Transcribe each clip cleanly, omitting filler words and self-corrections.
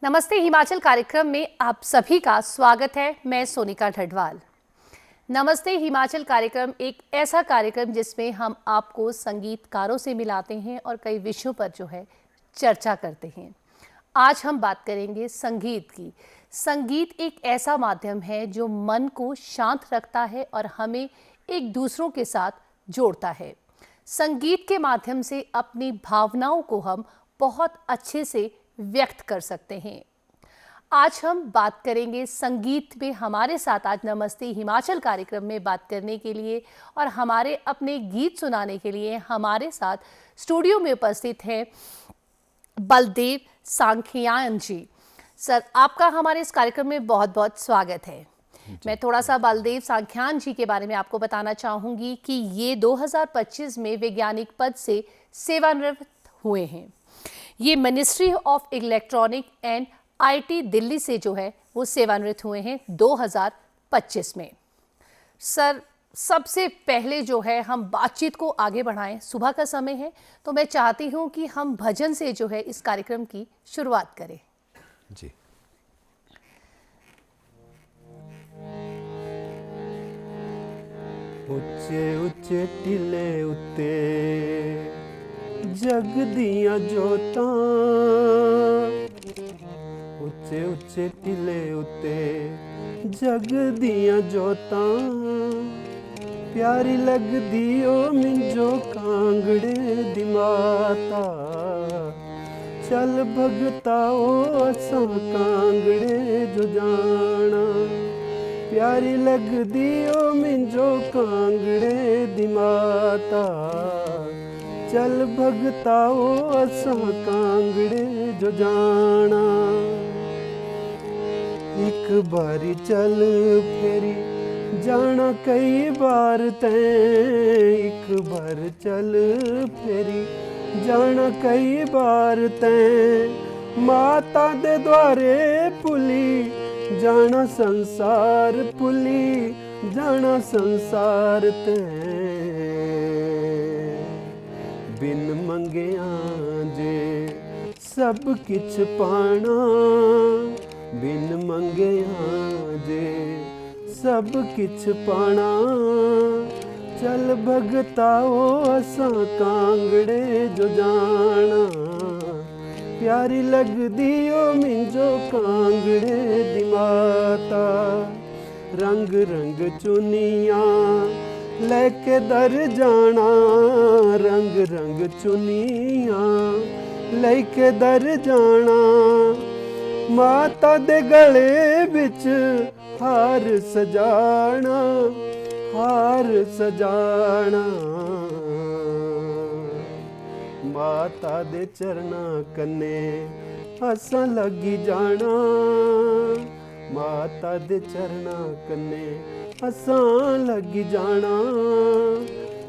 नमस्ते हिमाचल कार्यक्रम में आप सभी का स्वागत है। मैं सोनिका ढडवाल। नमस्ते हिमाचल कार्यक्रम एक ऐसा कार्यक्रम जिसमें हम आपको संगीतकारों से मिलाते हैं और कई विषयों पर जो है चर्चा करते हैं। आज हम बात करेंगे संगीत की। संगीत एक ऐसा माध्यम है जो मन को शांत रखता है और हमें एक दूसरों के साथ जोड़ता है। संगीत के माध्यम से अपनी भावनाओं को हम बहुत अच्छे से व्यक्त कर सकते हैं। आज हम बात करेंगे संगीत में। हमारे साथ आज नमस्ते हिमाचल कार्यक्रम में बात करने के लिए और हमारे अपने गीत सुनाने के लिए हमारे साथ स्टूडियो में उपस्थित हैं बलदेव सांखियान जी। सर, आपका हमारे इस कार्यक्रम में बहुत बहुत स्वागत है। मैं थोड़ा सा बलदेव सांखियान जी के बारे में आपको बताना चाहूँगी कि ये 2025 में वैज्ञानिक पद से सेवानिवृत्त हुए हैं। ये ministry of electronic and IT Delhi से जो है वो सेवानिवृत्त हुए हैं 2025 में। सर, सबसे पहले जो है हम बातचीत को आगे बढ़ाएं। सुबह का समय है तो मैं चाहती हूं कि हम भजन से जो है इस कार्यक्रम की शुरुआत करें। जी। ਉੱਚੇ ਉੱਚੇ ਟਿੱਲੇ ਉੱਤੇ ਜਗ ਦੀਆਂ ਜੋਤਾਂ, ਉੱਚੇ ਉੱਚੇ ਟਿੱਲੇ ਉੱਤੇ ਜਗ ਦੀਆਂ ਜੋਤਾਂ, ਪਿਆਰੀ ਲੱਗਦੀ ਓ ਮਿੰਜੋ ਕਾਂਗੜੇ ਦੀ ਮਾਤਾ, ਚੱਲ ਭਗਤਾ ਓ ਅਸਾਂ ਕਾਂਗੜੇ ਜੋ ਜਾਣਾ, प्यारी लगदी ओ मिंजो कांगड़े दी माता, चल भगता ओ असां कांगड़े जो जाना, एक बारी चल फेरी जाना कई बार तैं, एक बार चल फेरी जाना कई बार तैं, माता दे द्वारे पुली जाना संसार पुली जाना संसार ते, बिन मंगिया जे सब किछ पाना, बिन मंगिया जे सब किछ पाना, चल भगता ओ असां कांगड़े जो जाना, प्यारी लगदी ओ मिंजो कांगड़े दी माता, रंग रंग चुनियां लेके दर जाना, रंग रंग चुनियां लेके दर जाना, माता दे गले बिच हार सजाना, हार सजाना, माता दे चरना कन्ने असां लगी जाना, माता दे चरना कन्ने असां लगी जाना,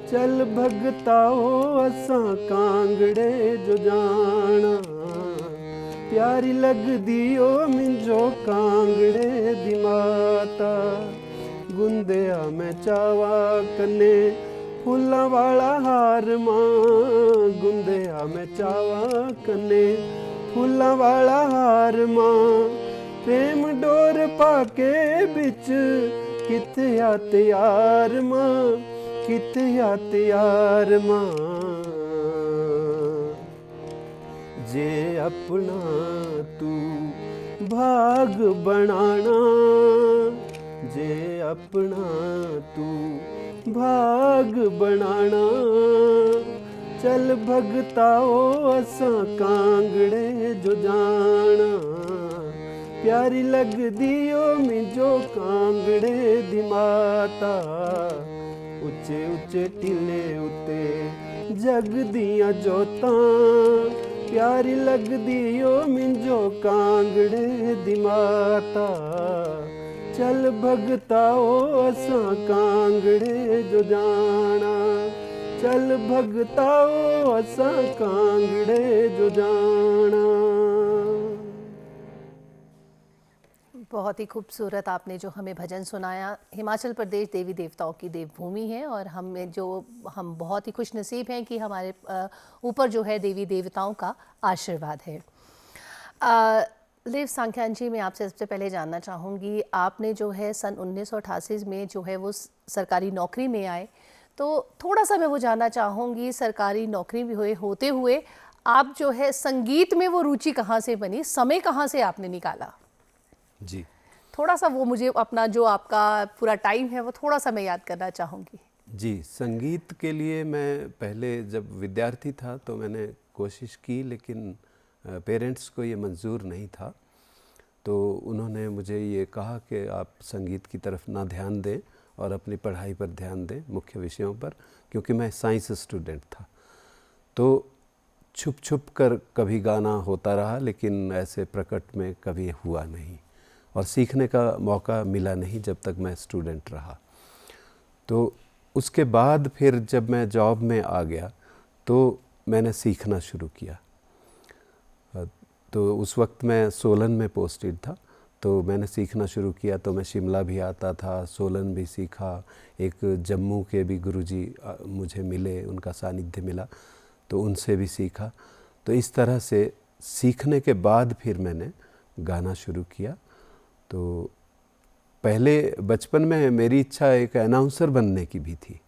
चल भगता ओ असां कांगड़े जो जाना, प्यारी लगदी ओ मिंजो कांगड़े दी माता, गुंदिया मैं चावा कन्ने फुल्लां वाला हार मां, गुंदिया मैं चावा कन्ने फुल्लां वाला हार मां, प्रेम डोर पाके बिच किथे आ तैयार मां, किथे आ तैयार मां, जे अपना तू भाग बनाना, जे अपना तू भाग बनाना, चल भगता ओ असां कांगड़े जो जाना, प्यारी लगदी ओ मिंजो कांगड़े दी माता, उच्चे उच्चे टीले उत्ते जग दियां जोतां, प्यारी लगदी ओ मिंजो कांगड़े दी माता, चल भगता ओ असां कांगड़े जो जाना, चल भगता ओ असां कांगड़े जो जाना। बहुत ही खूबसूरत आपने जो हमें भजन सुनाया। हिमाचल प्रदेश देवी देवताओं की देवभूमि है और हम बहुत ही खुश नसीब हैं कि हमारे ऊपर जो है देवी देवताओं का आशीर्वाद है। देव सांख्यान जी, मैं आपसे सबसे पहले जानना चाहूँगी, आपने जो है सन 1988 में जो है वो सरकारी नौकरी में आए, तो थोड़ा सा मैं वो जानना चाहूँगी, सरकारी नौकरी भी होते हुए आप जो है संगीत में वो रुचि कहाँ से बनी, समय कहाँ से आपने निकाला? जी। थोड़ा सा वो मुझे अपना जो आपका पूरा टाइम है वो थोड़ा सा मैं याद करना चाहूँगी। जी, संगीत के लिए मैं पहले जब विद्यार्थी था तो मैंने कोशिश की, लेकिन पेरेंट्स को ये मंजूर नहीं था। तो उन्होंने मुझे ये कहा कि आप संगीत की तरफ ना ध्यान दें और अपनी पढ़ाई पर ध्यान दें, मुख्य विषयों पर, क्योंकि मैं साइंस स्टूडेंट था। तो छुप छुप कर कभी गाना होता रहा, लेकिन ऐसे प्रकट में कभी हुआ नहीं और सीखने का मौका मिला नहीं जब तक मैं स्टूडेंट रहा। तो उसके बाद फिर जब मैं जॉब में आ गया तो मैंने सीखना शुरू किया। तो उस वक्त मैं सोलन में पोस्टेड था, तो मैंने सीखना शुरू किया। तो मैं शिमला भी आता था, सोलन भी सीखा, एक जम्मू के भी गुरुजी मुझे मिले, उनका सानिध्य मिला, तो उनसे भी सीखा। तो इस तरह से सीखने के बाद फिर मैंने गाना शुरू किया। तो पहले बचपन में मेरी इच्छा एक अनाउंसर बनने की भी थी।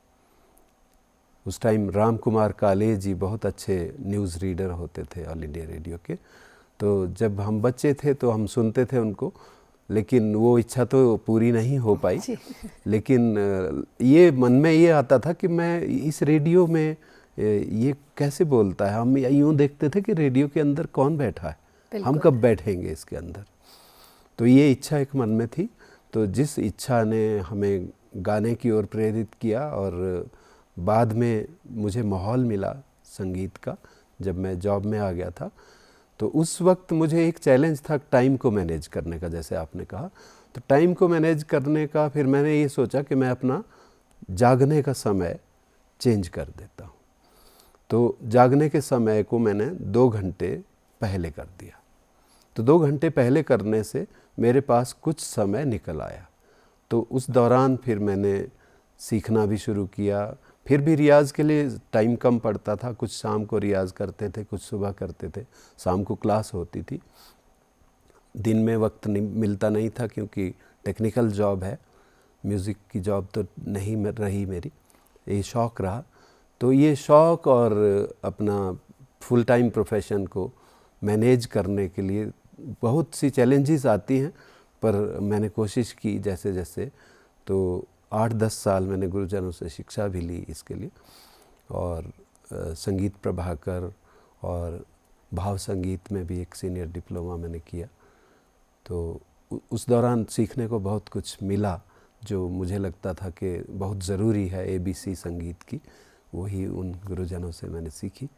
उस टाइम राम कुमार काले जी बहुत अच्छे न्यूज़ रीडर होते थे ऑल इंडिया रेडियो के। तो जब हम बच्चे थे तो हम सुनते थे उनको, लेकिन वो इच्छा तो पूरी नहीं हो पाई। लेकिन ये मन में ये आता था कि मैं इस रेडियो में ये कैसे बोलता है। हम यूँ देखते थे कि रेडियो के अंदर कौन बैठा है, हम कब बैठेंगे इसके अंदर। तो ये इच्छा एक मन में थी। तो जिस इच्छा ने हमें गाने की ओर प्रेरित किया, और बाद में मुझे माहौल मिला संगीत का जब मैं जॉब में आ गया था। तो उस वक्त मुझे एक चैलेंज था टाइम को मैनेज करने का, जैसे आपने कहा। तो टाइम को मैनेज करने का फिर मैंने ये सोचा कि मैं अपना जागने का समय चेंज कर देता हूँ। तो जागने के समय को मैंने 2 घंटे पहले कर दिया। तो 2 घंटे पहले करने से मेरे पास कुछ समय निकल आया। तो उस दौरान फिर मैंने सीखना भी शुरू किया। फिर भी रियाज़ के लिए टाइम कम पड़ता था, कुछ शाम को रियाज़ करते थे, कुछ सुबह करते थे, शाम को क्लास होती थी। दिन में वक्त मिलता नहीं था क्योंकि टेक्निकल जॉब है, म्यूज़िक की जॉब तो नहीं रही मेरी, ये शौक़ रहा। तो ये शौक़ और अपना फुल टाइम प्रोफेशन को मैनेज करने के लिए बहुत सी चैलेंजेस आती हैं, पर मैंने कोशिश की जैसे जैसे। तो 8-10 साल मैंने गुरुजनों से शिक्षा भी ली इसके लिए, और संगीत प्रभाकर और भाव संगीत में भी एक सीनियर डिप्लोमा मैंने किया। तो उस दौरान सीखने को बहुत कुछ मिला जो मुझे लगता था कि बहुत ज़रूरी है ABC संगीत की, वही उन गुरुजनों से मैंने सीखी।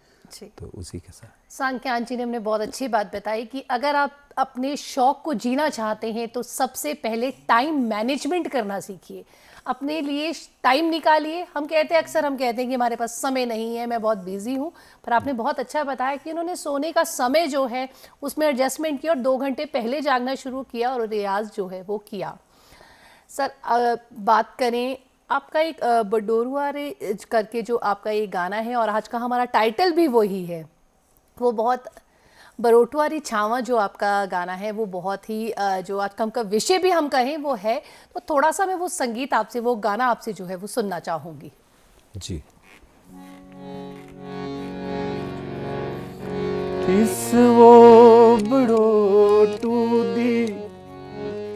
तो उसी के साथ सांख्यान जी ने हमने बहुत अच्छी बात बताई कि अगर आप अपने शौक़ को जीना चाहते हैं तो सबसे पहले टाइम मैनेजमेंट करना सीखिए, अपने लिए टाइम निकालिए। हम कहते हैं, अक्सर हम कहते हैं कि हमारे पास समय नहीं है, मैं बहुत बिजी हूँ, पर आपने बहुत अच्छा बताया कि उन्होंने सोने का समय जो है उसमें एडजस्टमेंट किया और 2 घंटे पहले जागना शुरू किया और रियाज जो है वो किया। सर, बात करें आपका एक बडोरुआ रे करके जो आपका ये गाना है, और आज का हमारा टाइटल भी वही है, वो बहुत बरोटवारी छावा जो आपका गाना है वो बहुत ही जो आज का हमका विषय भी हम कहें वो है। तो थोड़ा सा मैं वो संगीत आपसे, वो गाना आपसे जो है वो सुनना चाहूँगी। जी। किस वो बड़ोटू दी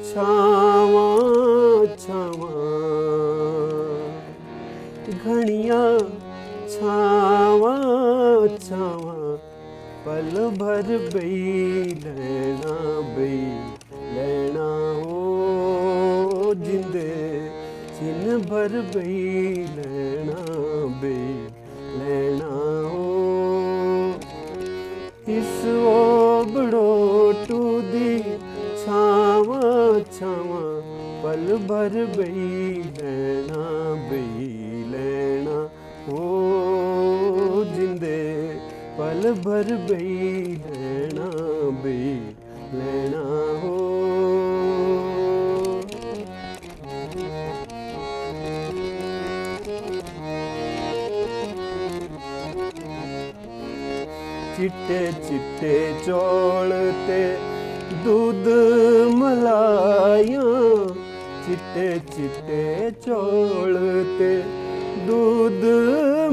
छावा छावा, घड़िया छावा छावा, पल भर बई लैना हो जिंदे, चिन भर बई लैना हो। इस ओ बड़ोटू दी छावा छावा, पल भर बई लैना हो जिंदे, पल भर बई लैना हो। चिट्टे चिट्टे चौल ते दूध मलाइयाँ चिट्टे चिट्टे चौल ते दूध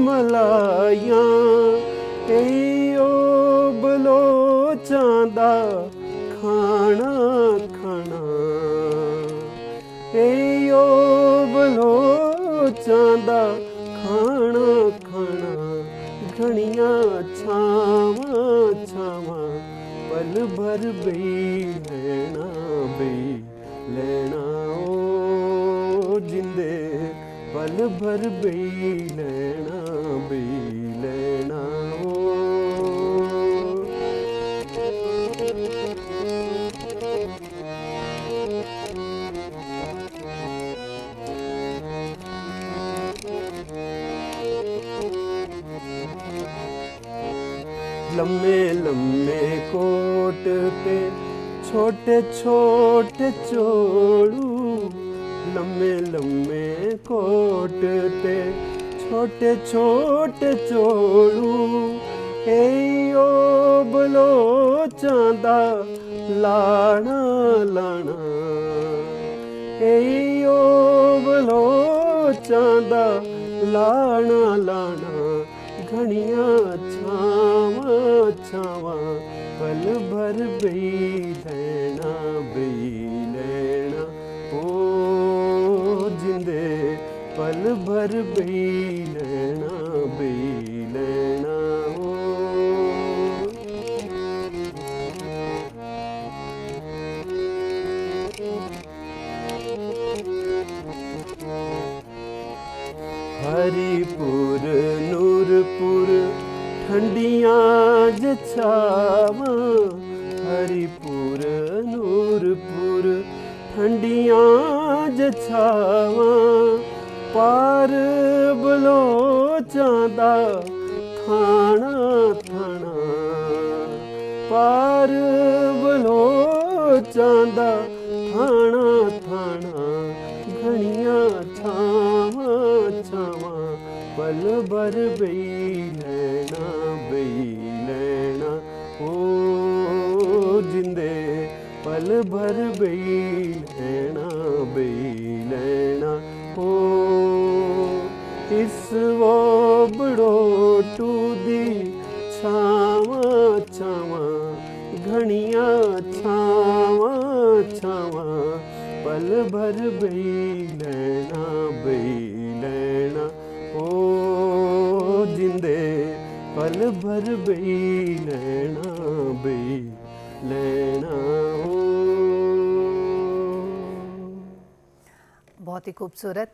मलाइयाँ एयो बलोचां दा खाना खाना एयो बलोचां दा खाना खाना घणियां छावां छावां पल भर बई लेना ओ जिंदे पल भर बई लेना ओ लम्बे लम्बे कोट पे छोटे छोटे चोड़ू लम्बे लम्बे कोट पे छोटे छोटे चोड़ू एयो बलोचां दा लाना लाना एयो बलोचां दा लाना लाना घणियां छावां छावां पल भर बई लेना ओ जिंदे पल भर बई लेना ओ हरिपुर नूरपुर ठंडियां जछावां हरिपुर नूरपुर ठंडियां जछावां पार बलोचां दा थाना थाना पार बलोचां दा थाना थाना घणियां छावां छावां पल भर बई लेना ओ जिंदे पल भर बई लेना ओ इस वो बड़ो टू दी छावां छावां घणियां छावां छावां पल भर बई लेना ओ जिंदे पल भर बई लेना ओ। बहुत ही खूबसूरत।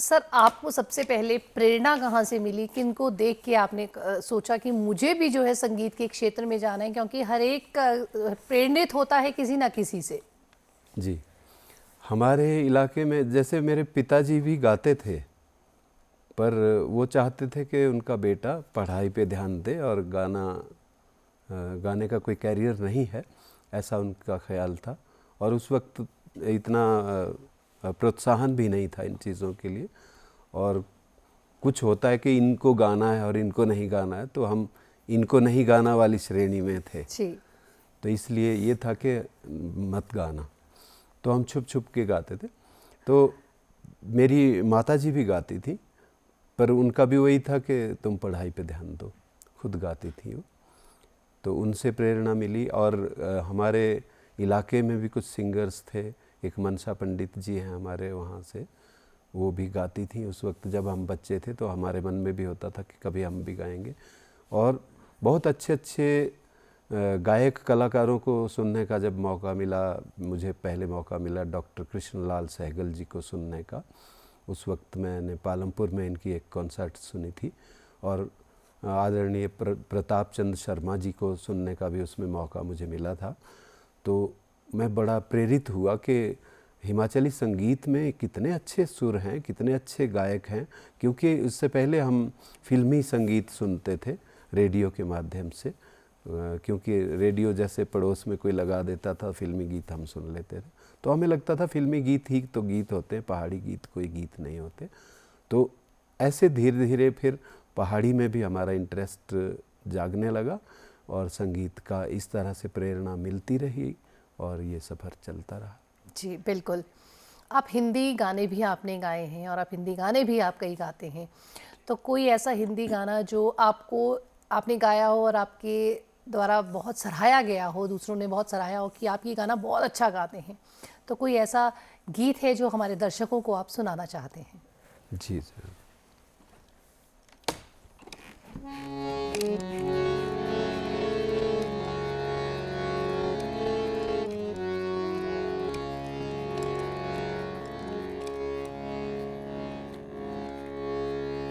सर, आपको सबसे पहले प्रेरणा कहाँ से मिली? किनको देख के आपने सोचा कि मुझे भी जो है संगीत के क्षेत्र में जाना है? क्योंकि हर एक प्रेरित होता है किसी ना किसी से। जी, हमारे इलाके में जैसे मेरे पिताजी भी गाते थे, पर वो चाहते थे कि उनका बेटा पढ़ाई पे ध्यान दे और गाने का कोई कैरियर नहीं है, ऐसा उनका ख्याल था। और उस वक्त इतना प्रोत्साहन भी नहीं था इन चीज़ों के लिए। और कुछ होता है कि इनको गाना है और इनको नहीं गाना है, तो हम इनको नहीं गाना वाली श्रेणी में थे जी। तो इसलिए ये था कि मत गाना, तो हम छुप छुप के गाते थे। तो मेरी माताजी भी गाती थी, पर उनका भी वही था कि तुम पढ़ाई पे ध्यान दो, खुद गाती थी वो। तो उनसे प्रेरणा मिली। और हमारे इलाके में भी कुछ सिंगर्स थे, एक मनसा पंडित जी हैं हमारे वहाँ से, वो भी गाती थी। उस वक्त जब हम बच्चे थे तो हमारे मन में भी होता था कि कभी हम भी गाएंगे। और बहुत अच्छे अच्छे गायक कलाकारों को सुनने का जब मौका मिला, मुझे पहले मौका मिला डॉक्टर कृष्णलाल सहगल जी को सुनने का। उस वक्त मैंने पालमपुर में इनकी एक कॉन्सर्ट सुनी थी। और आदरणीय प्रताप चंद्र शर्मा जी को सुनने का भी उसमें मौका मुझे मिला था। तो मैं बड़ा प्रेरित हुआ कि हिमाचली संगीत में कितने अच्छे सुर हैं, कितने अच्छे गायक हैं। क्योंकि उससे पहले हम फिल्मी संगीत सुनते थे रेडियो के माध्यम से, क्योंकि रेडियो जैसे पड़ोस में कोई लगा देता था, फिल्मी गीत हम सुन लेते थे। तो हमें लगता था फिल्मी गीत ही तो गीत होते हैं, पहाड़ी गीत कोई गीत नहीं होते। तो ऐसे धीरे धीरे फिर पहाड़ी में भी हमारा इंटरेस्ट जागने लगा। और संगीत का इस तरह से प्रेरणा मिलती रही और ये सफ़र चलता रहा। जी बिल्कुल। आप हिंदी गाने भी आपने गाए हैं और आप हिंदी गाने भी आप कई गाते हैं, तो कोई ऐसा हिंदी गाना जो आपने गाया हो और आपके द्वारा बहुत सराहाया गया हो, दूसरों ने बहुत सराहाया हो कि आप ये गाना बहुत अच्छा गाते हैं, तो कोई ऐसा गीत है जो हमारे दर्शकों को आप सुनाना चाहते हैं? जी सर।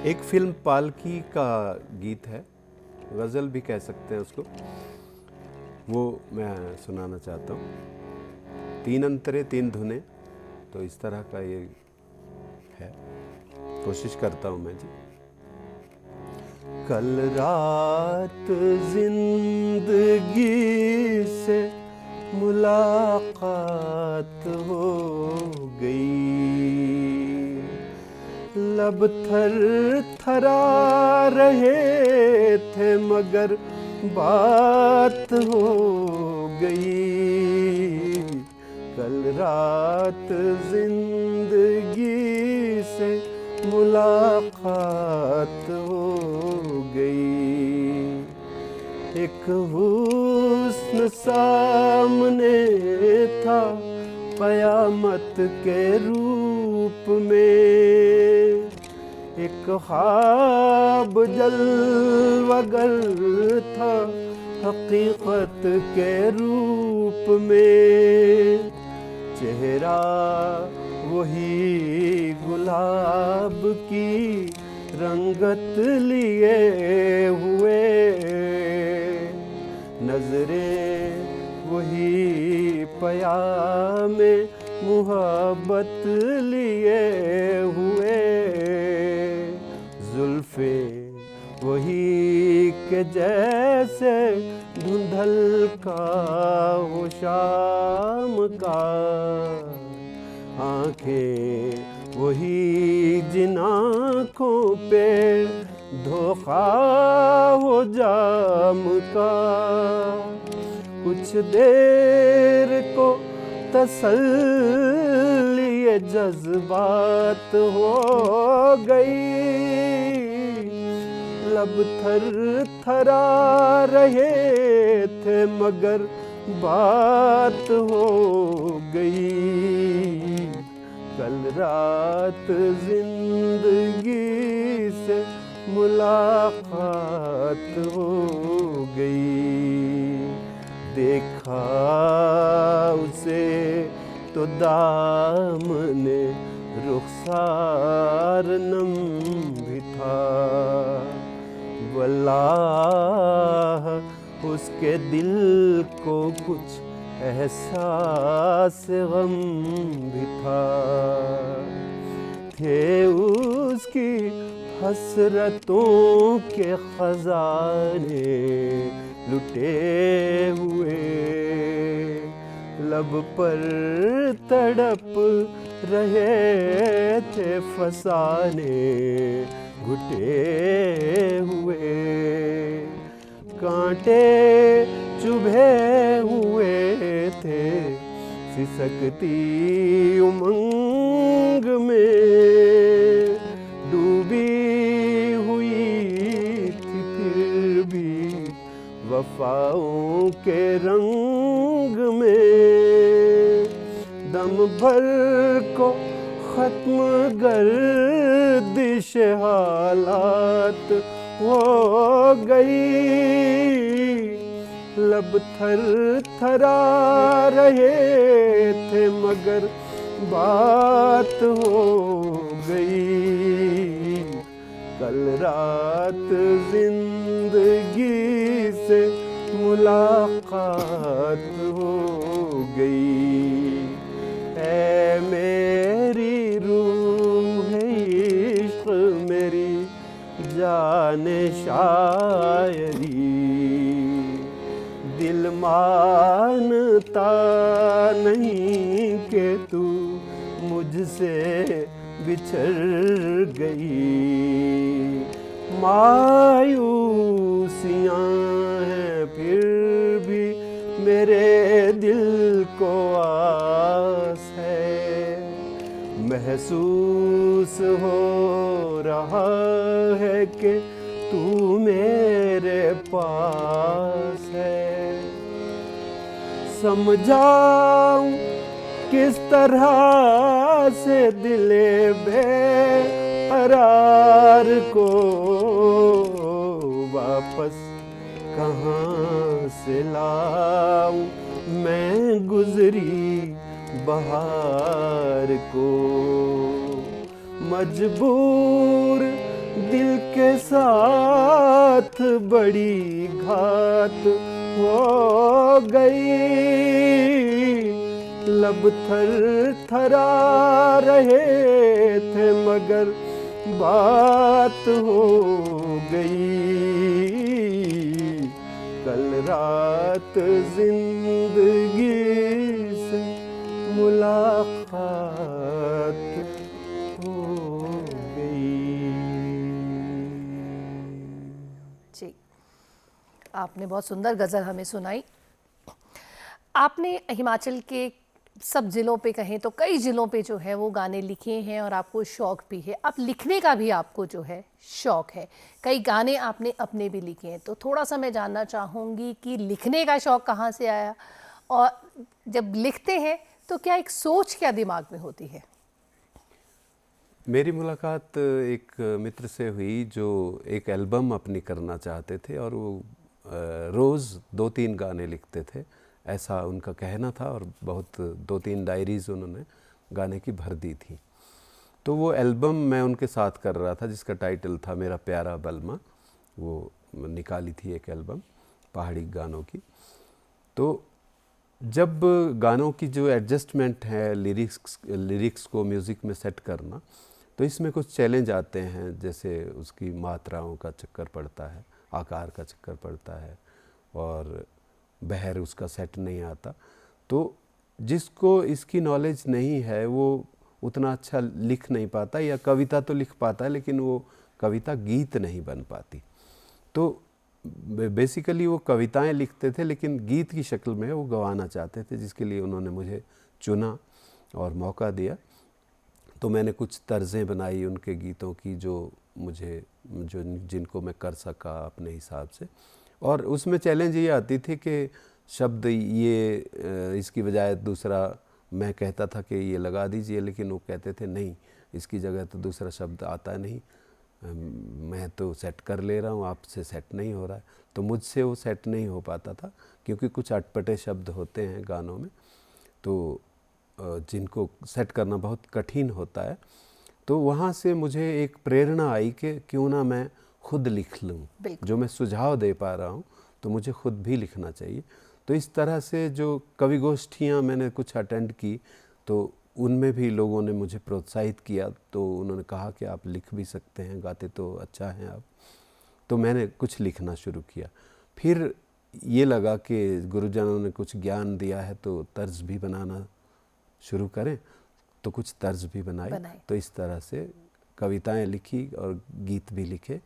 एक फिल्म पालकी का गीत है, गज़ल भी कह सकते हैं उसको, वो मैं सुनाना चाहता हूँ। 3 अंतरे 3 धुनें, तो इस तरह का ये है, कोशिश करता हूँ मैं जी। कल रात जिंदगी से मुलाकात हो गई, लब थर थरा रहे थे मगर बात हो गई। कल रात जिंदगी से मुलाकात हो गई, एक हुस्न सामने था कयामत के रूप में, एक ख्वाब जलवगर था हकीकत के रूप में, चेहरा वही गुलाब की रंगत लिए हुए, नजरें वही पयामे मुहब्बत लिए हुए, जुल्फे वही के जैसे धुंधल का हो शाम का, आंखें वही जिन आँखों पे धोखा हो जाम का, कुछ देर को तसल्ली जज्बात हो गई, लब थर थरा रहे थे मगर बात हो गई। कल रात जिंदगी से मुलाकात हो गई, देखा उसे तो दामने रुखसार नम भी था, वल्लाह उसके दिल को कुछ एहसास गम भी था, थे उसकी हसरतों के खजाने लुटे हुए, लब पर तड़प रहे थे फसाने घुटे हुए, कांटे चुभे हुए थे सिसकती उमंग में, डूबी हुई थी फिर भी वफाओं के रंग में, दम भर को खत्म गर्दिश हालात हो गई, लब थर थरा रहे थे मगर बात हो गई। कल रात जिंदगी से मुलाकात हो गई, ऐ मेरी रूह इश्क मेरी जाने शायरी, दिल मानता नहीं कि तू मुझसे बिछड़ गई, मायूसियाँ हैं फिर दिल को आस है, महसूस हो रहा है कि तू मेरे पास है। समझाऊं किस तरह से दिले बेकरार को, वापस कहाँ से लाऊं मैं गुजरी बहार को। मजबूर दिल के साथ बड़ी घात हो गई, लब थर थरा रहे थे मगर बात हो गई। कल रात जिंदगी से मुलाकात हो गई। जी, आपने बहुत सुंदर गज़ल हमें सुनाई। आपने हिमाचल के सब ज़िलों पे कहें तो कई ज़िलों पे जो है वो गाने लिखे हैं और आपको शौक़ भी है। अब लिखने का भी आपको जो है शौक़ है, कई गाने आपने अपने भी लिखे हैं। तो थोड़ा सा मैं जानना चाहूँगी कि लिखने का शौक़ कहाँ से आया, और जब लिखते हैं तो क्या एक सोच क्या दिमाग में होती है? मेरी मुलाकात एक मित्र से हुई जो एक एल्बम अपनी करना चाहते थे और वो रोज़ 2-3 गाने लिखते थे, ऐसा उनका कहना था। और बहुत 2-3 डायरीज़ उन्होंने गाने की भर दी थी। तो वो एल्बम मैं उनके साथ कर रहा था जिसका टाइटल था मेरा प्यारा बलमा। वो निकाली थी एक एल्बम पहाड़ी गानों की। तो जब गानों की जो एडजस्टमेंट है, लिरिक्स को म्यूज़िक में सेट करना, तो इसमें कुछ चैलेंज आते हैं। जैसे उसकी मात्राओं का चक्कर पड़ता है, आकार का चक्कर पड़ता है, और बहर उसका सेट नहीं आता। तो जिसको इसकी नॉलेज नहीं है वो उतना अच्छा लिख नहीं पाता, या कविता तो लिख पाता है लेकिन वो कविता गीत नहीं बन पाती। तो बेसिकली वो कविताएं लिखते थे लेकिन गीत की शक्ल में वो गवाना चाहते थे, जिसके लिए उन्होंने मुझे चुना और मौका दिया। तो मैंने कुछ तर्ज़ें बनाई उनके गीतों की जो जिनको मैं कर सका अपने हिसाब से। और उसमें चैलेंज ये आती थी कि शब्द ये इसकी बजाय दूसरा मैं कहता था कि ये लगा दीजिए, लेकिन वो कहते थे नहीं, इसकी जगह तो दूसरा शब्द आता नहीं, मैं तो सेट कर ले रहा हूँ, आपसे सेट नहीं हो रहा है। तो मुझसे वो सेट नहीं हो पाता था क्योंकि कुछ अटपटे शब्द होते हैं गानों में, तो जिनको सेट करना बहुत कठिन होता है। तो वहाँ से मुझे एक प्रेरणा आई कि क्यों ना मैं खुद लिख लूँ, जो मैं सुझाव दे पा रहा हूँ तो मुझे खुद भी लिखना चाहिए। तो इस तरह से जो कवि गोष्ठियाँ मैंने कुछ अटेंड की, तो उनमें भी लोगों ने मुझे प्रोत्साहित किया। तो उन्होंने कहा कि आप लिख भी सकते हैं, गाते तो अच्छा हैं आप। तो मैंने कुछ लिखना शुरू किया। फिर ये लगा कि गुरुजनों ने कुछ ज्ञान दिया है तो तर्ज भी बनाना शुरू करें, तो कुछ तर्ज भी बनाए। तो इस तरह से कविताएं लिखी और गीत भी लिखे।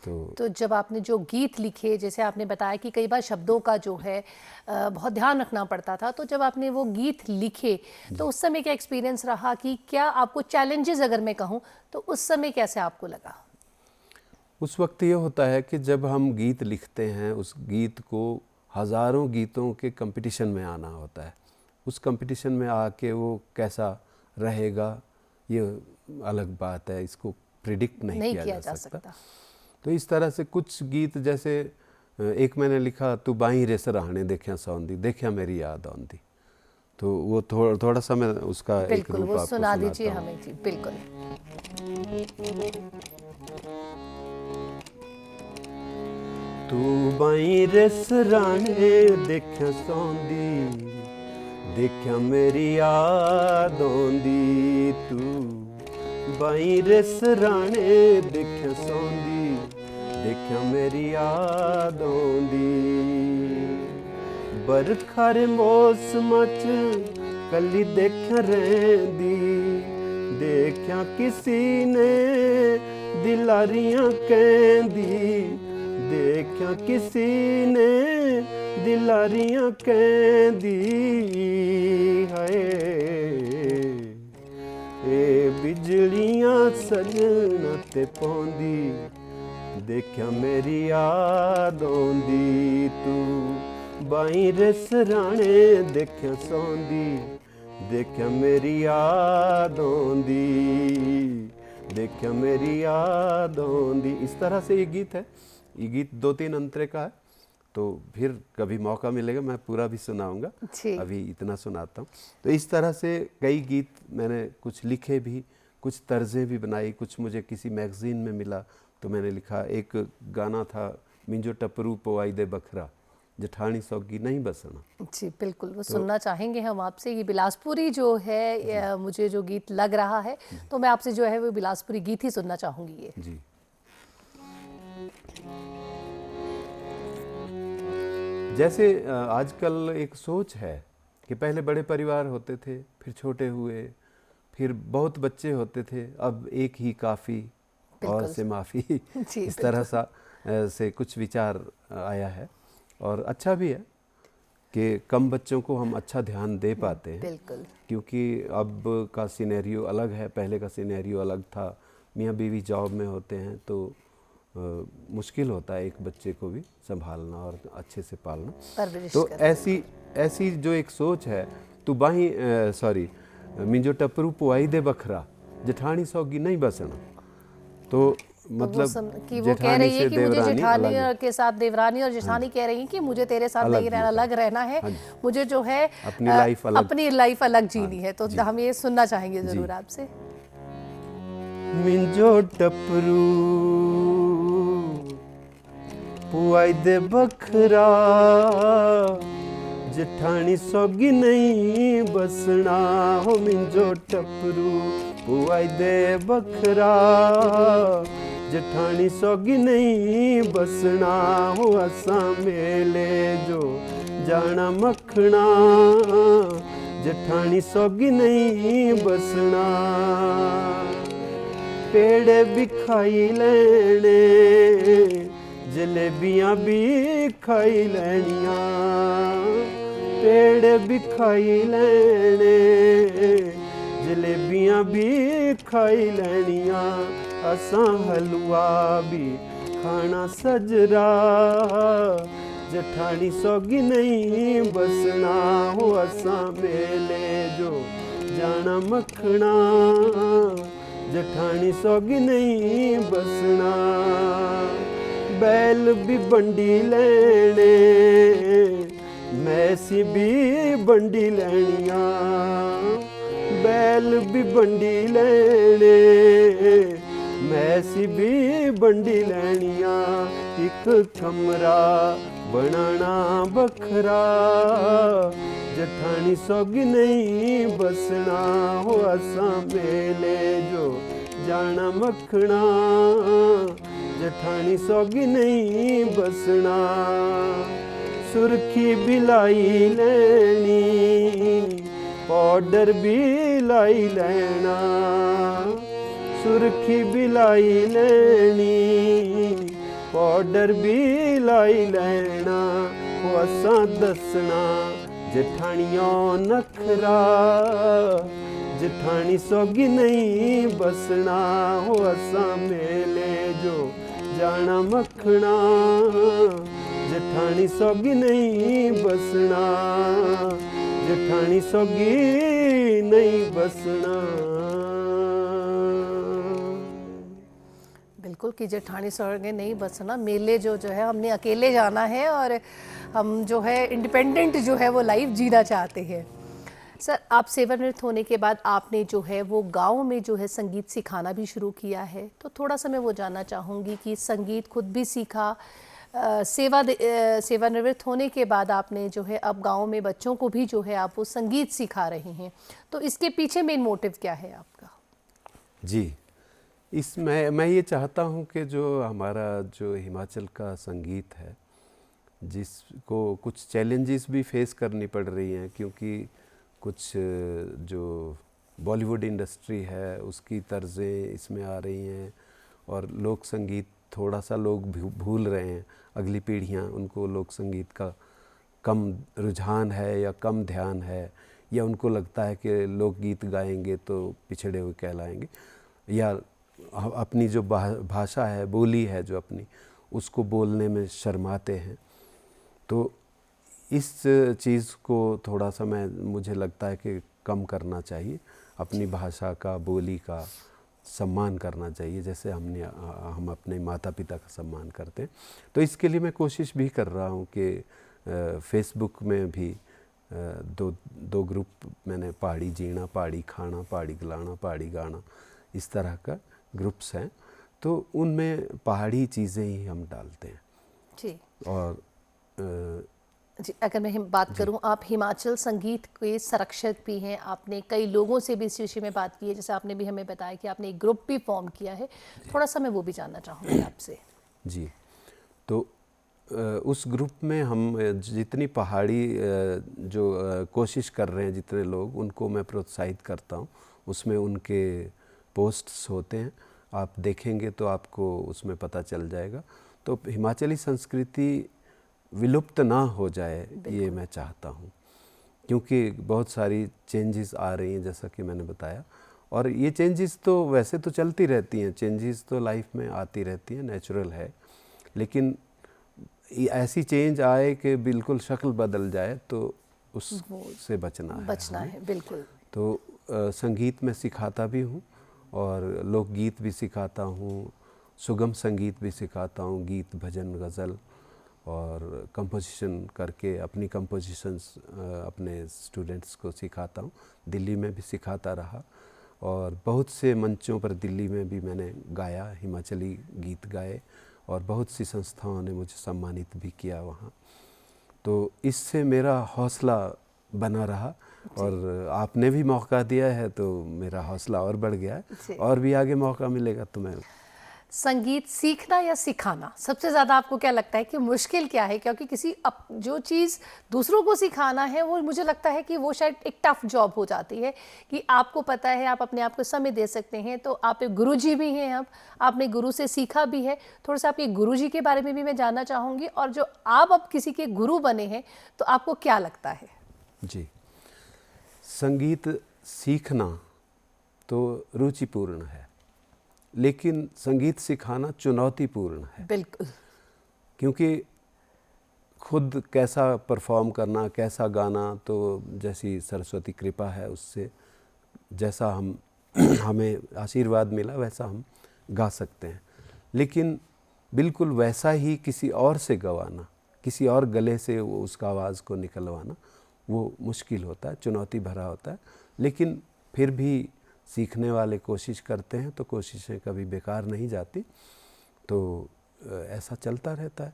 तो जब आपने जो गीत लिखे, जैसे आपने बताया कि कई बार शब्दों का जो है बहुत ध्यान रखना पड़ता था, तो जब आपने वो गीत लिखे तो उस समय क्या एक्सपीरियंस रहा, कि क्या आपको चैलेंजेस अगर मैं कहूँ तो उस समय कैसे आपको लगा? उस वक्त ये होता है कि जब हम गीत लिखते हैं, उस गीत को हज़ारों गीतों के कंपटीशन में आना होता है। उस कंपटीशन में आके वो कैसा रहेगा ये अलग बात है, इसको प्रिडिक्ट नहीं किया जा सकता। तो इस तरह से कुछ गीत, जैसे एक मैंने लिखा तू बाई रे सराहने देखिया सौंदी देखिया मेरी याद आंदी, तो वो थोड़ा सा मैं उसका एक रूप आपको सुना दीजिए हमें। जी बिल्कुल। तू बाई रे सराहने देखिया सौंदी देखिया मेरी याद आंदी, तू बाई रे सराहने देखिया सौंदी देखिया मेरी याद आंदी। बरखा रे मौसम च कली देखिया रहिंदी, देखिया किसी ने दिलारियां कहंदी, देखिया किसी ने दिलारियां कहंदी है ए बिजलियां सजना ते पौंदी देखिया मेरी याद आउंदी तू बाई रे सराणे देखिया सौंदी देखिया मेरी याद आउंदी देखिया मेरी याद आउंदी। इस तरह से ये गीत है। ये गीत 2-3 अंतरे का है, तो फिर कभी मौका मिलेगा मैं पूरा भी सुनाऊंगा, अभी इतना सुनाता हूँ। तो इस तरह से कई गीत मैंने कुछ लिखे भी, कुछ तर्जें भी बनाई, कुछ मुझे किसी मैगज़ीन में मिला तो मैंने लिखा। एक गाना था मिंजो टपरू पोवाई दे बखरा जठानी सौगी नहीं बसना। जी बिल्कुल, वो सुनना चाहेंगे हम आपसे। ये बिलासपुरी जो है मुझे जो गीत लग रहा है, तो मैं आपसे जो है वो बिलासपुरी गीत ही सुनना चाहूँगी ये। जी। जैसे आजकल एक सोच है कि पहले बड़े परिवार होते थे, फिर छोटे हुए, फिर बहुत बच्चे होते थे, अब एक ही काफ़ी और से माफ़ी इस तरह से कुछ विचार आया है। और अच्छा भी है कि कम बच्चों को हम अच्छा ध्यान दे पाते हैं, क्योंकि अब का सिनेरियो अलग है, पहले का सिनेरियो अलग था। मियाँ बीवी जॉब में होते हैं तो मुश्किल होता है एक बच्चे को भी संभालना और अच्छे से पालना। तो ऐसी जो एक सोच है, तो बाही मिंजो टपरू पुआई दे बखरा जठानी सौगी नहीं बसना, तो मतलब कि वो कह रही है कि मुझे जेठानी के साथ देवरानी और जेठानी कह रही हैं कि मुझे तेरे साथ नहीं रहना, अलग रहना है, मुझे जो है अपनी लाइफ अलग जीनी है। तो हम ये सुनना चाहेंगे जरूर आपसे। मिंजो टपरू पुआई दे बखरा जेठानी सौगी नहीं बसना हो। मिंजो टपरू पुआई दे बखरा जेठानी सौगी नहीं बसना हो। असा मेले जो जाना मखना जेठानी सौगी नहीं बसना। पेड़े भी खाई लेने जलेबियां भी खाई लेनिया, पेड़े भी खाई लेने जलेबियां भी खाई लेनिया। असा हलवा भी खाना सजरा जेठानी सौगी नहीं बसना हो। असा मेले जो जाना मखना जेठानी सौगी नहीं बसना। बैल भी बंडी लेने मैसी भी बंडी लेनिया, बैल भी बंडी लेने मैसी भी बंडी लेनिया। एक कमरा बनाना बखरा जेठानी सौगी नहीं बसना हो। असा मेले जो जाना मखना जेठानी सौगी नहीं बसना। सुर्खी भी लाई लेनी पाउडर भी लाई लेना, सुर्खी भी लाई लेनी पाउडर भी लाई लेना। हो असा दसना जेठानियों नखरा जेठानी सौगी नहीं बसना हो। असा मेले जो जाना मखना जेठानी सौगी नहीं बसना जेठानी सौगी नहीं बसना। बिल्कुल कि जेठानी सौगी नहीं बसना, मेले जो है हमने अकेले जाना है और हम जो है इंडिपेंडेंट जो है वो लाइफ जीना चाहते हैं। सर, आप सेवानिवृत्त होने के बाद आपने जो है वो गांव में जो है संगीत सिखाना भी शुरू किया है, तो थोड़ा सा मैं वो जानना चाहूँगी कि संगीत खुद भी सीखा, सेवानिवृत्त होने के बाद आपने जो है अब गांव में बच्चों को भी जो है आप वो संगीत सिखा रहे हैं, तो इसके पीछे मेन मोटिव क्या है आपका? जी, इसमें मैं ये चाहता हूँ कि जो हमारा जो हिमाचल का संगीत है, जिसको कुछ चैलेंजेस भी फेस करनी पड़ रही हैं, क्योंकि कुछ जो बॉलीवुड इंडस्ट्री है उसकी तर्ज़ें इसमें आ रही हैं और लोक संगीत थोड़ा सा लोग भूल रहे हैं, अगली पीढ़ियाँ उनको लोक संगीत का कम रुझान है या कम ध्यान है, या उनको लगता है कि लोकगीत गाएंगे तो पिछड़े हुए कहलाएंगे, या अपनी जो भाषा है, बोली है जो अपनी, उसको बोलने में शर्माते हैं। तो इस चीज़ को थोड़ा सा मुझे लगता है कि कम करना चाहिए। अपनी भाषा का, बोली का सम्मान करना चाहिए, जैसे हम अपने माता पिता का सम्मान करते हैं। तो इसके लिए मैं कोशिश भी कर रहा हूँ कि फेसबुक में भी दो ग्रुप मैंने, पहाड़ी जीना, पहाड़ी खाना, पहाड़ी गलाना, पहाड़ी गाना, इस तरह का ग्रुप्स हैं। तो उनमें पहाड़ी चीज़ें ही हम डालते हैं जी। और जी, अगर मैं बात करूं, आप हिमाचल संगीत के संरक्षक भी हैं, आपने कई लोगों से भी इस विषय में बात की है, जैसे आपने भी हमें बताया कि आपने एक ग्रुप भी फॉर्म किया है, थोड़ा सा मैं वो भी जानना चाहूँगी आपसे। जी, तो उस ग्रुप में हम जितनी पहाड़ी जो कोशिश कर रहे हैं जितने लोग, उनको मैं प्रोत्साहित करता हूँ। उसमें उनके पोस्ट्स होते हैं, आप देखेंगे तो आपको उसमें पता चल जाएगा। तो हिमाचली संस्कृति विलुप्त ना हो जाए, ये मैं चाहता हूँ, क्योंकि बहुत सारी चेंजेस आ रही हैं जैसा कि मैंने बताया। और ये चेंजेस तो वैसे तो चलती रहती हैं, चेंजेस तो लाइफ में आती रहती हैं, नेचुरल है। लेकिन ऐसी चेंज आए कि बिल्कुल शक्ल बदल जाए, तो उससे बचना है बिल्कुल। तो संगीत में सिखाता भी हूँ और लोकगीत भी सिखाता हूँ, सुगम संगीत भी सिखाता हूँ, गीत, भजन, गज़ल, और कंपोजिशन करके अपनी कंपोजिशंस अपने स्टूडेंट्स को सिखाता हूँ। दिल्ली में भी सिखाता रहा और बहुत से मंचों पर दिल्ली में भी मैंने गाया, हिमाचली गीत गाए, और बहुत सी संस्थाओं ने मुझे सम्मानित भी किया वहाँ। तो इससे मेरा हौसला बना रहा, और आपने भी मौका दिया है तो मेरा हौसला और बढ़ गया है, और भी आगे मौका मिलेगा तो मैं। संगीत सीखना या सिखाना, सबसे ज़्यादा आपको क्या लगता है कि मुश्किल क्या है? क्योंकि जो चीज़ दूसरों को सिखाना है, वो मुझे लगता है कि वो शायद एक टफ जॉब हो जाती है, कि आपको पता है आप अपने आप को समय दे सकते हैं। तो आप एक गुरुजी भी हैं, अब आपने गुरु से सीखा भी है। थोड़ा सा आपके गुरुजी के बारे में भी मैं जानना चाहूँगी, और जो आप अब किसी के गुरु बने हैं तो आपको क्या लगता है? जी, संगीत सीखना तो रुचिपूर्ण है, लेकिन संगीत सिखाना चुनौतीपूर्ण है। बिल्कुल। क्योंकि खुद कैसा परफॉर्म करना, कैसा गाना, तो जैसी सरस्वती कृपा है उससे जैसा हमें आशीर्वाद मिला वैसा हम गा सकते हैं। लेकिन बिल्कुल वैसा ही किसी और से गवाना, किसी और गले से उसका आवाज़ को निकलवाना, वो मुश्किल होता है, चुनौती भरा होता है। लेकिन फिर भी सीखने वाले कोशिश करते हैं तो कोशिशें कभी बेकार नहीं जाती। तो ऐसा चलता रहता है।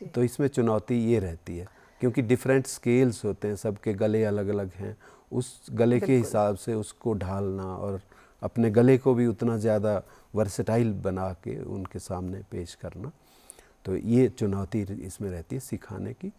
तो इसमें चुनौती ये रहती है, क्योंकि डिफरेंट स्केल्स होते हैं, सबके गले अलग अलग हैं, उस गले के हिसाब से उसको ढालना और अपने गले को भी उतना ज़्यादा वर्सेटाइल बना के उनके सामने पेश करना, तो ये चुनौती इसमें रहती है सिखाने की।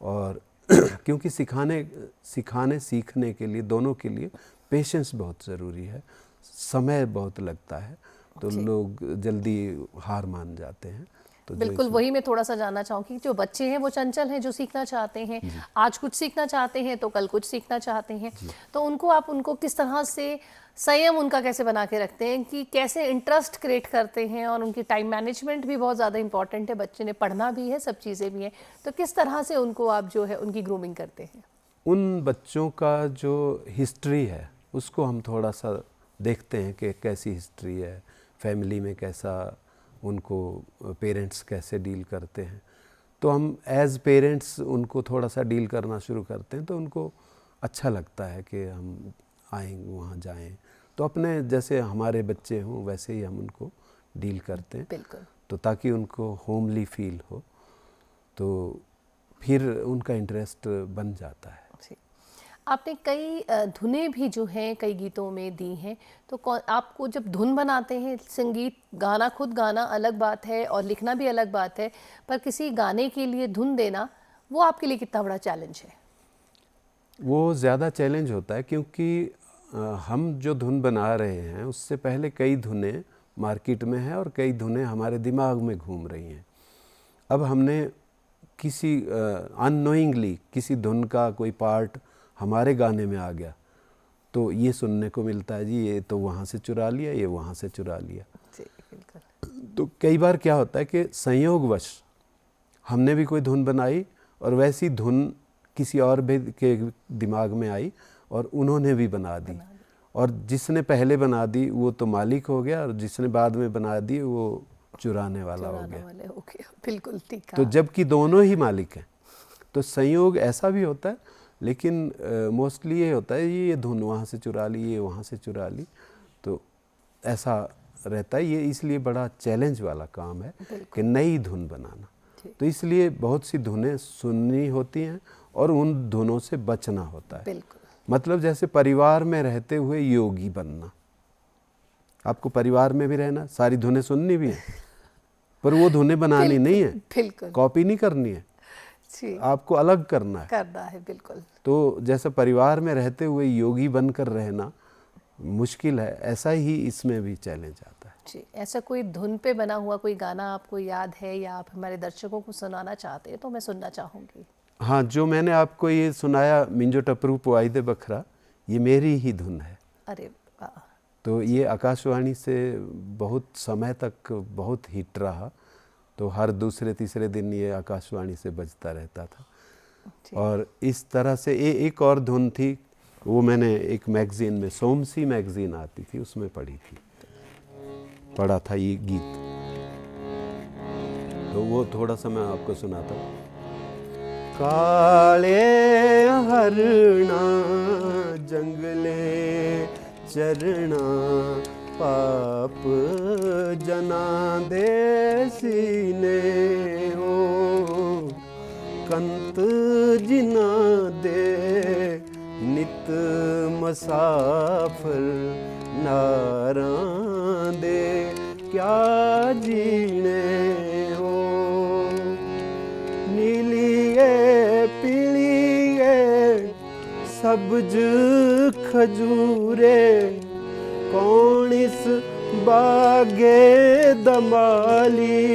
और क्योंकि सिखाने सीखने के लिए, दोनों के लिए पेशेंस बहुत ज़रूरी है, समय बहुत लगता है, तो लोग जल्दी हार मान जाते हैं। तो बिल्कुल, वही मैं थोड़ा सा जानना चाहूँगी, जो बच्चे हैं वो चंचल हैं, जो सीखना चाहते हैं, आज कुछ सीखना चाहते हैं तो कल कुछ सीखना चाहते हैं, तो उनको किस तरह से संयम उनका कैसे बना के रखते हैं, कि कैसे इंटरेस्ट क्रिएट करते हैं? और उनकी टाइम मैनेजमेंट भी बहुत ज़्यादा इंपॉर्टेंट है, बच्चे ने पढ़ना भी है, सब चीज़ें भी हैं, तो किस तरह से उनको आप जो है उनकी ग्रूमिंग करते हैं? उन बच्चों का जो हिस्ट्री है उसको हम थोड़ा सा देखते हैं कि कैसी हिस्ट्री है, फैमिली में कैसा, उनको पेरेंट्स कैसे डील करते हैं। तो हम एज़ पेरेंट्स उनको थोड़ा सा डील करना शुरू करते हैं, तो उनको अच्छा लगता है कि हम आएँ, वहाँ जाएं, तो अपने जैसे हमारे बच्चे हों वैसे ही हम उनको डील करते हैं। बिल्कुल। तो ताकि उनको होमली फील हो, तो फिर उनका इंटरेस्ट बन जाता है। आपने कई धुनें भी जो हैं कई गीतों में दी हैं, तो आपको जब धुन बनाते हैं, संगीत गाना, खुद गाना अलग बात है और लिखना भी अलग बात है, पर किसी गाने के लिए धुन देना, वो आपके लिए कितना बड़ा चैलेंज है? वो ज़्यादा चैलेंज होता है, क्योंकि हम जो धुन बना रहे हैं उससे पहले कई धुनें मार्केट में हैं और कई धुनें हमारे दिमाग में घूम रही हैं। अब हमने किसी अननोइंगली किसी धुन का कोई पार्ट हमारे गाने में आ गया तो ये सुनने को मिलता है, जी ये तो वहाँ से चुरा लिया, ये वहाँ से चुरा लिया। जी बिल्कुल। तो कई बार क्या होता है कि संयोगवश हमने भी कोई धुन बनाई और वैसी धुन किसी और भी के दिमाग में आई और उन्होंने भी बना दी, और जिसने पहले बना दी वो तो मालिक हो गया और जिसने बाद में बना दी वो चुराने वाला हो गया। बिल्कुल ठीक है। तो जबकि दोनों ही मालिक हैं, तो संयोग ऐसा भी होता है, लेकिन मोस्टली ये होता है ये धुन वहाँ से चुरा ली, ये वहाँ से चुरा ली, तो ऐसा रहता है। ये इसलिए बड़ा चैलेंज वाला काम है कि नई धुन बनाना। तो इसलिए बहुत सी धुनें सुननी होती हैं और उन धुनों से बचना होता है। बिल्कुल। मतलब जैसे परिवार में रहते हुए योगी बनना, आपको परिवार में भी रहना, सारी धुनें सुननी भी हैं पर वो धुनें बनानी नहीं है, बिल्कुल कॉपी नहीं करनी है जी, आपको अलग करना है बिल्कुल। तो जैसे परिवार में रहते हुए योगी बनकर रहना मुश्किल है, ऐसा ही इसमें भी चैलेंज आता है। जी, ऐसा कोई धुन पे बना हुआ कोई गाना आपको याद है या आप हमारे दर्शकों को सुनाना चाहते हैं तो मैं सुनना चाहूँगी। हाँ, जो मैंने आपको ये सुनाया मिंजो टपरू पुआई दे बखरा, ये मेरी ही धुन है। अरे वाह। तो ये आकाशवाणी से बहुत समय तक बहुत हिट रहा, तो हर दूसरे तीसरे दिन ये आकाशवाणी से बजता रहता था। और इस तरह से एक और धुन थी, वो मैंने एक मैगज़ीन में, सोमसी मैगज़ीन आती थी, उसमें पढ़ा था ये गीत, तो वो थोड़ा सा मैं आपको सुनाता हूँ। काले हरना जंगले चरना पाप जना दे सीने हो, कंत जिना दे नित मसाफर नारा दे क्या जीने हो, नीलिए पीलिए सब्ज खजूरे कौन इस बागे दमाली,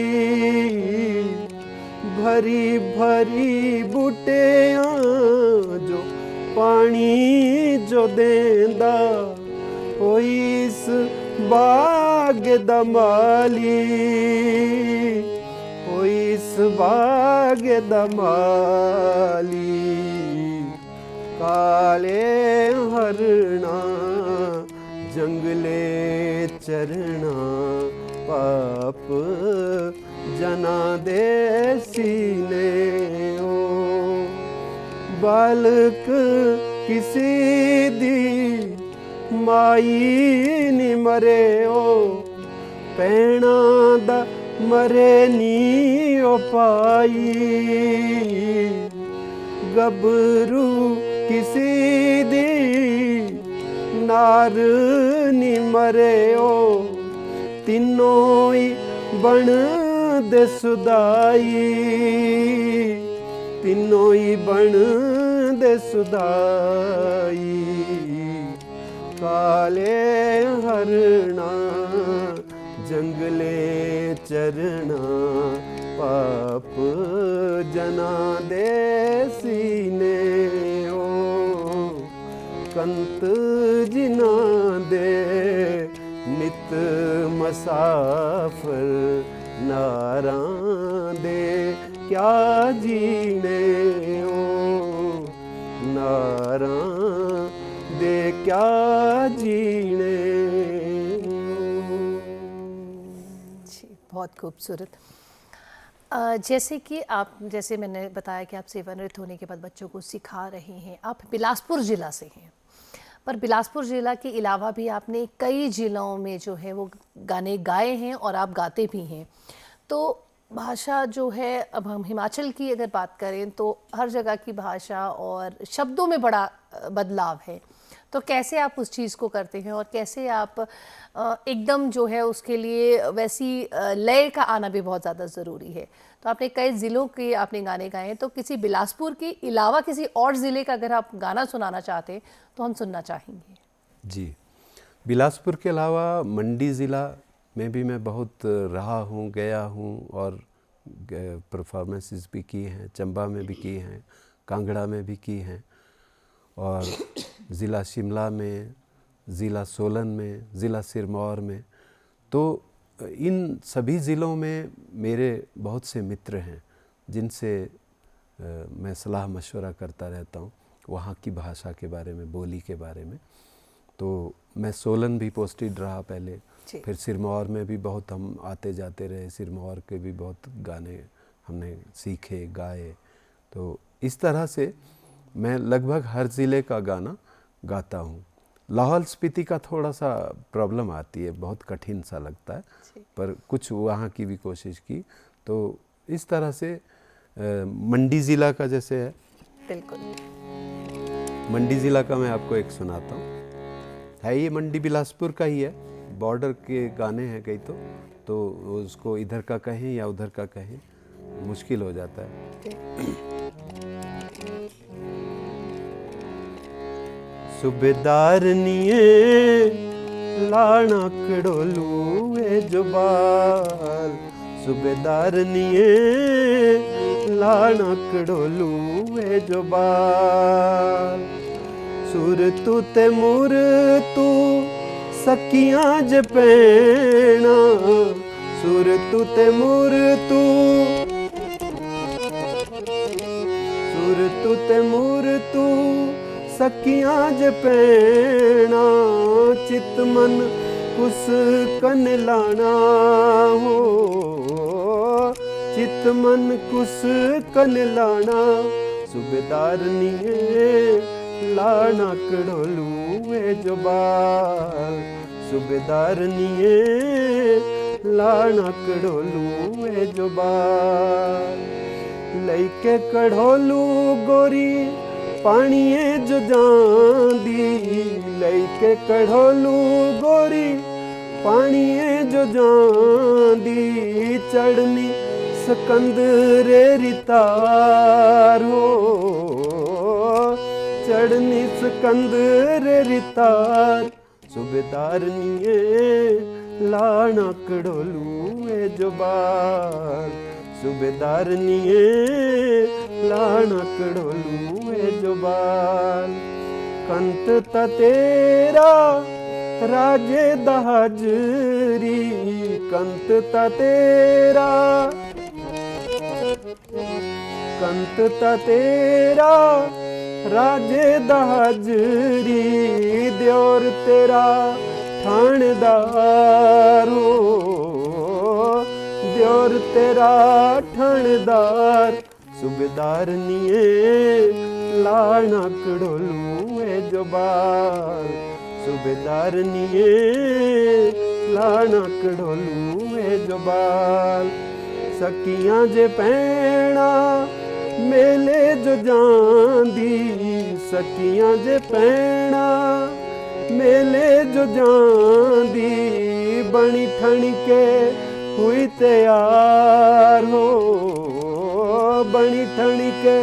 भरी भरी बूटियां जो पानी जो देंदा होई इस बाग दमाली, होई इस बाग दमाली। काले हरना जंगले चरना पाप जना दे सीने हो, बालक किसी दी माई नी मरे हो, पैणा दा मरे नी ओ पाई, गबरू किसी दी नार नी मरे हो, तीनों ही बन दे सुदाई, तीनों ही बन दे सुदाई। काले हरना जंगले चरना पाप जना दे सीने हो, कंत जिना दे नित मसाफर नारा दे क्या जीने हो, नारा दे क्या जीने हो। बहुत खूबसूरत। जैसे कि आप, जैसे मैंने बताया कि आप सेवानिवृत्त होने के बाद बच्चों को सिखा रहे हैं, आप बिलासपुर ज़िला से हैं, पर बिलासपुर ज़िला के अलावा भी आपने कई ज़िलों में जो है वो गाने गाए हैं और आप गाते भी हैं। तो भाषा जो है, अब हम हिमाचल की अगर बात करें तो हर जगह की भाषा और शब्दों में बड़ा बदलाव है, तो कैसे आप उस चीज़ को करते हैं और कैसे आप एकदम जो है उसके लिए वैसी लय का आना भी बहुत ज़्यादा ज़रूरी है। तो आपने कई ज़िलों के आपने गाने गाए हैं, तो किसी बिलासपुर के अलावा किसी और ज़िले का अगर आप गाना सुनाना चाहते हैं तो हम सुनना चाहेंगे। जी, बिलासपुर के अलावा मंडी ज़िला में भी मैं बहुत रहा हूँ, गया हूँ, और परफॉर्मेंसेस भी की हैं, चंबा में भी की हैं, कांगड़ा में भी की हैं, और ज़िला शिमला में, ज़िला सोलन में, ज़िला सिरमौर में। तो इन सभी ज़िलों में मेरे बहुत से मित्र हैं जिनसे मैं सलाह मशवरा करता रहता हूँ वहाँ की भाषा के बारे में, बोली के बारे में। तो मैं सोलन भी पोस्टेड रहा पहले, फिर सिरमौर में भी बहुत हम आते जाते रहे, सिरमौर के भी बहुत गाने हमने सीखे, गाए। तो इस तरह से मैं लगभग हर ज़िले का गाना गाता हूँ। लाहौल स्पीति का थोड़ा सा प्रॉब्लम आती है, बहुत कठिन सा लगता है, पर कुछ वहाँ की भी कोशिश की। तो इस तरह से मंडी ज़िला का जैसे है, बिल्कुल, मंडी ज़िला का मैं आपको एक सुनाता हूँ। है ये मंडी बिलासपुर का ही है, बॉर्डर के गाने हैं कई तो उसको इधर का कहें या उधर का कहें मुश्किल हो जाता है। सूबेदारनिए लाना कड़ोलू ए जुबाल, सूबेदारनिए लाना कड़ोलू ए जुबाल। सुर तू ते मुर तू सकियां ज पैना, सुर तू ते मुर तू, सुर तू ते मुर तू सकियां ज पैना। चित मन कुस कन लाना हो, चित मन कुस कन लाना। सूबेदारनिए लाना कड़ोलू ए जुबाल, सूबेदारनिए लाना कड़ोलू ए जुबाल। लइके कड़ोलू गोरी पानिए जो जांदी, लइके कड़ोलू गोरी पानिए जो जांदी। चढ़नी सकंदरे रितार हो, चढ़नी सकंदरे रितार। सूबेदारनिए लाना कड़ोलू ए जुबाल, सूबेदारनिए लाना कड़ोलू ए जुबाल। कंत ता तेरा राजे दहाजरी, कंत ता तेरा, कंत ता तेरा राजे दहाजरी। द्योर तेरा ठाणदार हो, द्योर तेरा ठाणदार। सूबेदारनिए लाना कड़ोलू ए जुबाल, सूबेदारनिए लाना कड़ोलू ए जुबाल। सकियां जे पैना मेले जो जांदी, सकियां जे पैना मेले जो जांदी। बनी ठण के हुई तैयार हो, बनी ठण के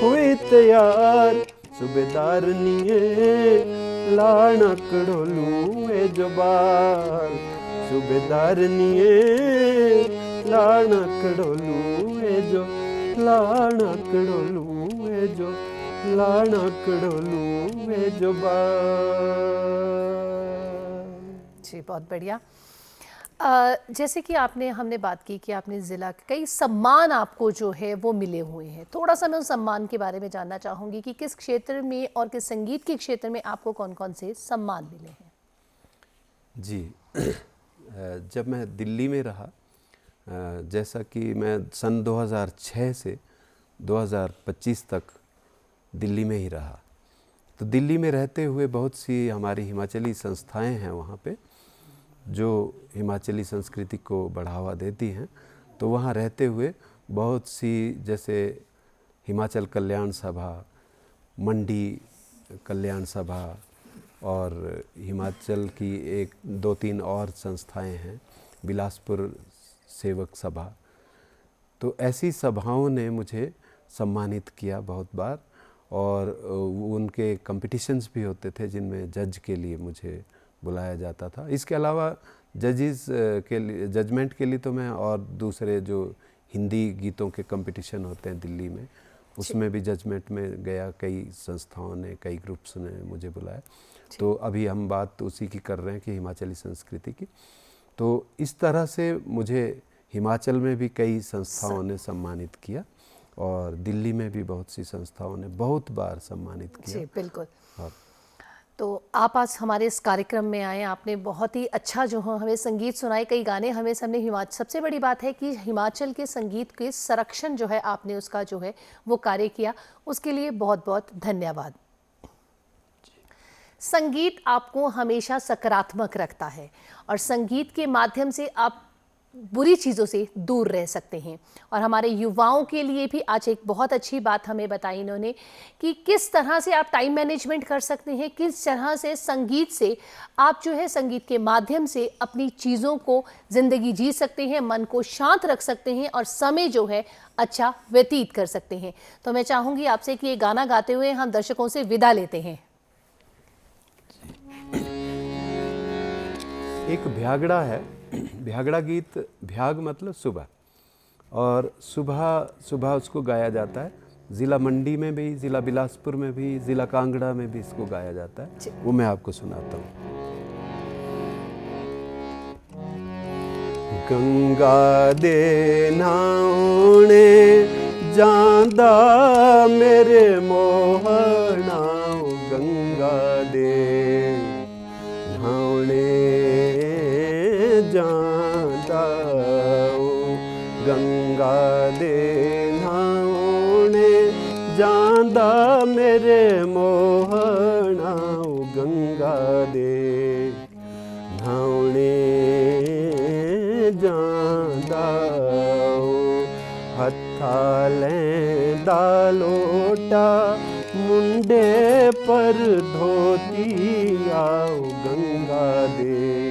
हुई तैयार। सूबेदारनिए लाना कड़ोलू ए जुबाल, सूबेदारनिए लाना कड़ोलू ए जो, लाना कड़ोलू ए जो, लाना कड़ोलू ए जुबाल। जी, बहुत बढ़िया। जैसे कि हमने बात की कि आपने ज़िला के कई सम्मान आपको जो है वो मिले हुए हैं। थोड़ा सा मैं उस सम्मान के बारे में जानना चाहूँगी कि किस क्षेत्र में और किस संगीत के क्षेत्र में आपको कौन कौन से सम्मान मिले हैं। जी, जब मैं दिल्ली में रहा, जैसा कि मैं सन 2006 से 2025 तक दिल्ली में ही रहा, तो दिल्ली में रहते हुए बहुत सी हमारी हिमाचली संस्थाएं हैं वहाँ पे जो हिमाचली संस्कृति को बढ़ावा देती हैं। तो वहाँ रहते हुए बहुत सी, जैसे हिमाचल कल्याण सभा, मंडी कल्याण सभा, और हिमाचल की 1-2-3 और संस्थाएं हैं, बिलासपुर सेवक सभा। तो ऐसी सभाओं ने मुझे सम्मानित किया बहुत बार, और उनके कंपटीशंस भी होते थे जिनमें जज के लिए मुझे बुलाया जाता था। इसके अलावा जजेस के लिए, जजमेंट के लिए तो मैं और दूसरे जो हिंदी गीतों के कंपटीशन होते हैं दिल्ली में, उसमें भी जजमेंट में गया। कई संस्थाओं ने, कई ग्रुप्स ने मुझे बुलाया। तो अभी हम बात उसी की कर रहे हैं कि हिमाचली संस्कृति की। तो इस तरह से मुझे हिमाचल में भी कई संस्थाओं ने सम्मानित किया और दिल्ली में भी बहुत सी संस्थाओं ने बहुत बार सम्मानित किया। जी बिल्कुल। और तो आप आज हमारे इस कार्यक्रम में आए, आपने बहुत ही अच्छा जो है हमें संगीत सुनाए, कई गाने हमें सबने हिमाचल, सबसे बड़ी बात है कि हिमाचल के संगीत के संरक्षण जो है आपने उसका जो है वो कार्य किया, उसके लिए बहुत बहुत धन्यवाद। संगीत आपको हमेशा सकारात्मक रखता है और संगीत के माध्यम से आप बुरी चीज़ों से दूर रह सकते हैं। और हमारे युवाओं के लिए भी आज एक बहुत अच्छी बात हमें बताई इन्होंने कि किस तरह से आप टाइम मैनेजमेंट कर सकते हैं, किस तरह से संगीत से आप जो है संगीत के माध्यम से अपनी चीज़ों को ज़िंदगी जी सकते हैं, मन को शांत रख सकते हैं और समय जो है अच्छा व्यतीत कर सकते हैं। तो मैं चाहूँगी आपसे कि ये गाना गाते हुए हम दर्शकों से विदा लेते हैं। एक भ्यागड़ा है, भ्यागड़ा गीत, भ्याग मतलब सुबह, और सुबह सुबह उसको गाया जाता है। ज़िला मंडी में भी, ज़िला बिलासपुर में भी, ज़िला कांगड़ा में भी इसको गाया जाता है। वो मैं आपको सुनाता हूँ। गंगा दे नाउणे जांदा मेरे मोहना, गंगा दे नाउणे जांदा, गंगा दे नाउणे जांदा मेरे मोहना, गंगा दे नाउणे जांदा, हत्था लैंदा लोटा मुंडे पर धोती आओ, गंगा दे